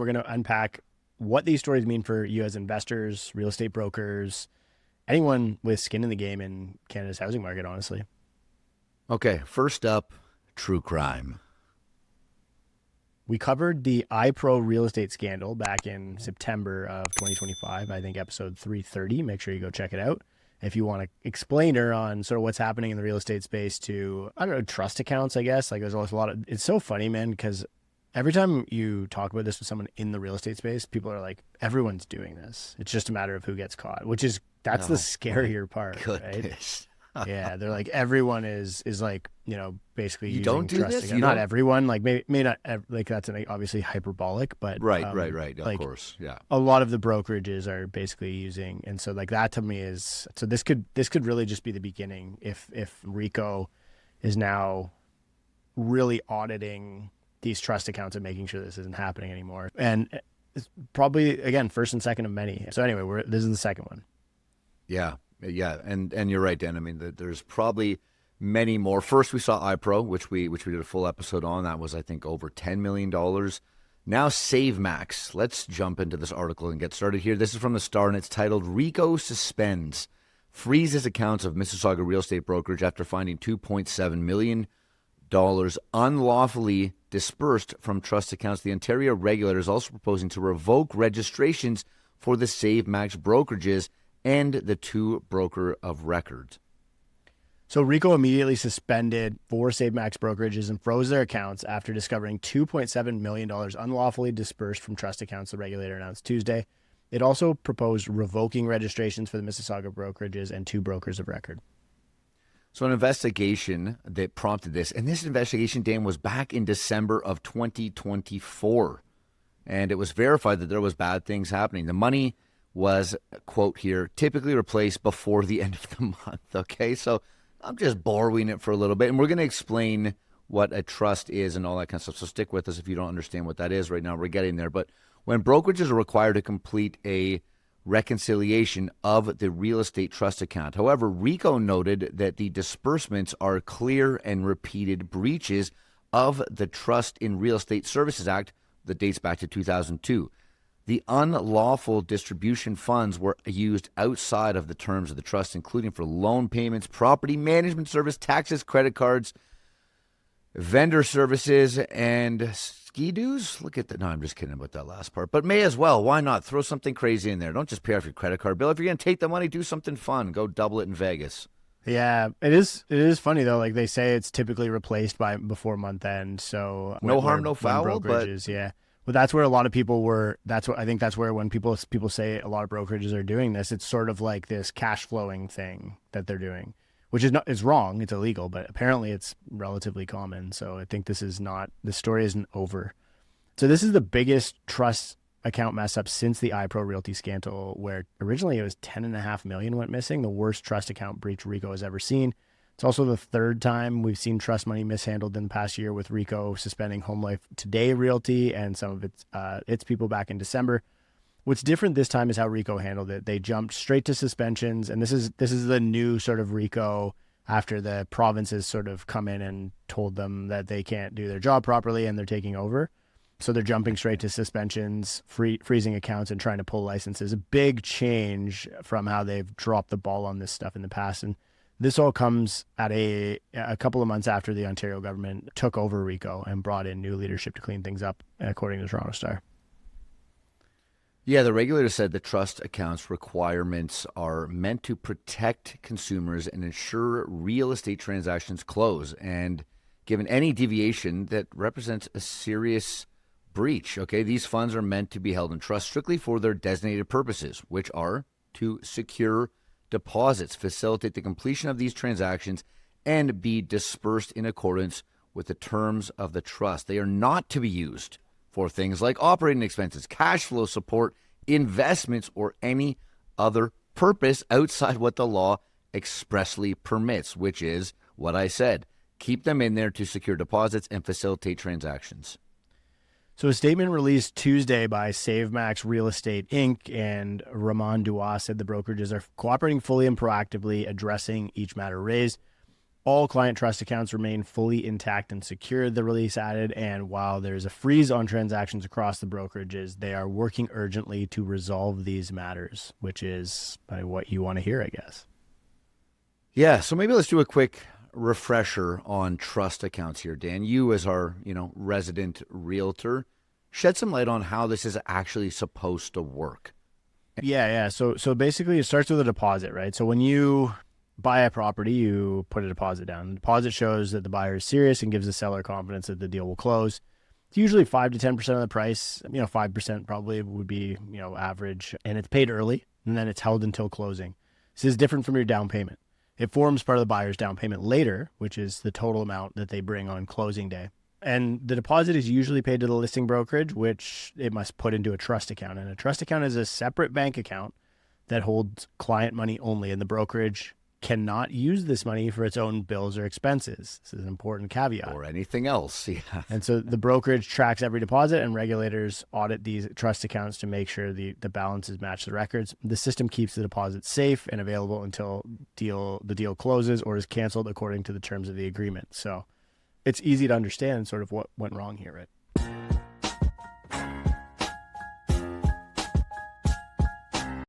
We're going to unpack what these stories mean for you as investors, real estate brokers, anyone with skin in the game in Canada's housing market, honestly. Okay, first up, true crime. We covered the iPro real estate scandal back in September of 2025, I think episode 330. Make sure you go check it out. If you want to explainer on sort of what's happening in the real estate space to, I don't know, trust accounts, I guess. Like there's always a lot of, it's so funny, man, because every time you talk about this with someone in the real estate space, people are like, everyone's doing this. It's just a matter of who gets caught, that's the scarier part, Goodness. right? Yeah, they're like everyone is like, basically You using don't do trust this? again. You Not don't? everyone, like may not like that's obviously hyperbolic, but Right. Of like course. Yeah. a lot of the brokerages are basically using, and so like that to me is so this could really just be the beginning if RECO is now really auditing these trust accounts and making sure this isn't happening anymore. And it's probably again first and second of many. So anyway, this is the second one. Yeah. And you're right, Dan. I mean, there's probably many more. First, we saw iPro, which we did a full episode on. That was, I think, over $10 million. Now, SaveMax. Let's jump into this article and get started here. This is from the Star, and it's titled "RECO Suspends Freezes Accounts of Mississauga Real Estate Brokerage After Finding $2.7 million unlawfully dispersed from trust accounts." The Ontario regulator is also proposing to revoke registrations for the SaveMax brokerages and the two broker of record. So RECO immediately suspended 4 SaveMax brokerages and froze their accounts after discovering $2.7 million unlawfully dispersed from trust accounts, the regulator announced Tuesday. It also proposed revoking registrations for the Mississauga brokerages and 2 brokers of record. So an investigation that prompted this, and this investigation, Dan, was back in December of 2024, and it was verified that there was bad things happening. The money was, quote here, typically replaced before the end of the month. Okay, so I'm just borrowing it for a little bit, and we're going to explain what a trust is and all that kind of stuff. So stick with us if you don't understand what that is right now. We're getting there. But when brokerages are required to complete a reconciliation of the real estate trust account. However, RECO noted that the disbursements are clear and repeated breaches of the Trust in Real Estate Services Act that dates back to 2002. The unlawful distribution funds were used outside of the terms of the trust, including for loan payments, property management service, taxes, credit cards, vendor services, and ski dues. Look at that. No, I'm just kidding about that last part. But may as well. Why not? Throw something crazy in there. Don't just pay off your credit card bill. If you're going to take the money, do something fun. Go double it in Vegas. Yeah, it is funny though. Like they say it's typically replaced by before month end. So no harm, no foul. Brokerages, yeah. But that's where a lot of people were. That's what I think. That's where when people say a lot of brokerages are doing this, it's sort of like this cash flowing thing that they're doing, which is not. It's wrong. It's illegal, but apparently it's relatively common. So I think this story isn't over. So this is the biggest trust account mess up since the iPro Realty scandal, where originally it was $10.5 million went missing, the worst trust account breach RECO has ever seen. It's also the third time we've seen trust money mishandled in the past year, with RECO suspending Home Life Today Realty and some of its people back in December. What's different this time is how RECO handled it. They jumped straight to suspensions, and this is the new sort of RECO after the provinces sort of come in and told them that they can't do their job properly and they're taking over. So they're jumping straight to suspensions, freezing accounts, and trying to pull licenses. A big change from how they've dropped the ball on this stuff in the past. And this all comes at a couple of months after the Ontario government took over RECO and brought in new leadership to clean things up, according to Toronto Star. Yeah, the regulator said the trust accounts requirements are meant to protect consumers and ensure real estate transactions close. And given any deviation, that represents a serious breach. Okay, these funds are meant to be held in trust strictly for their designated purposes, which are to secure deposits, facilitate the completion of these transactions, and be dispersed in accordance with the terms of the trust. They are not to be used for things like operating expenses, cash flow support, investments, or any other purpose outside what the law expressly permits, which is what I said. Keep them in there to secure deposits and facilitate transactions. So a statement released Tuesday by SaveMax Real Estate Inc. and Ramon Duas said the brokerages are cooperating fully and proactively addressing each matter raised. All client trust accounts remain fully intact and secure, the release added, and while there's a freeze on transactions across the brokerages, they are working urgently to resolve these matters, which is what you want to hear, I guess. Yeah, so maybe let's do a quick refresher on trust accounts here, Dan. You, as our resident realtor, shed some light on how this is actually supposed to work. Yeah. So basically, it starts with a deposit, right? So when you buy a property, you put a deposit down. The deposit shows that the buyer is serious and gives the seller confidence that the deal will close. It's usually 5 to 10% of the price. 5% probably would be average, and it's paid early, and then it's held until closing. This is different from your down payment. It forms part of the buyer's down payment later, which is the total amount that they bring on closing day. And the deposit is usually paid to the listing brokerage, which it must put into a trust account. And a trust account is a separate bank account that holds client money only, and the brokerage cannot use this money for its own bills or expenses. This is an important caveat. Or anything else. Yeah. And so the brokerage tracks every deposit, and regulators audit these trust accounts to make sure the balances match the records. The system keeps the deposit safe and available until the deal closes or is canceled according to the terms of the agreement. So it's easy to understand sort of what went wrong here, right?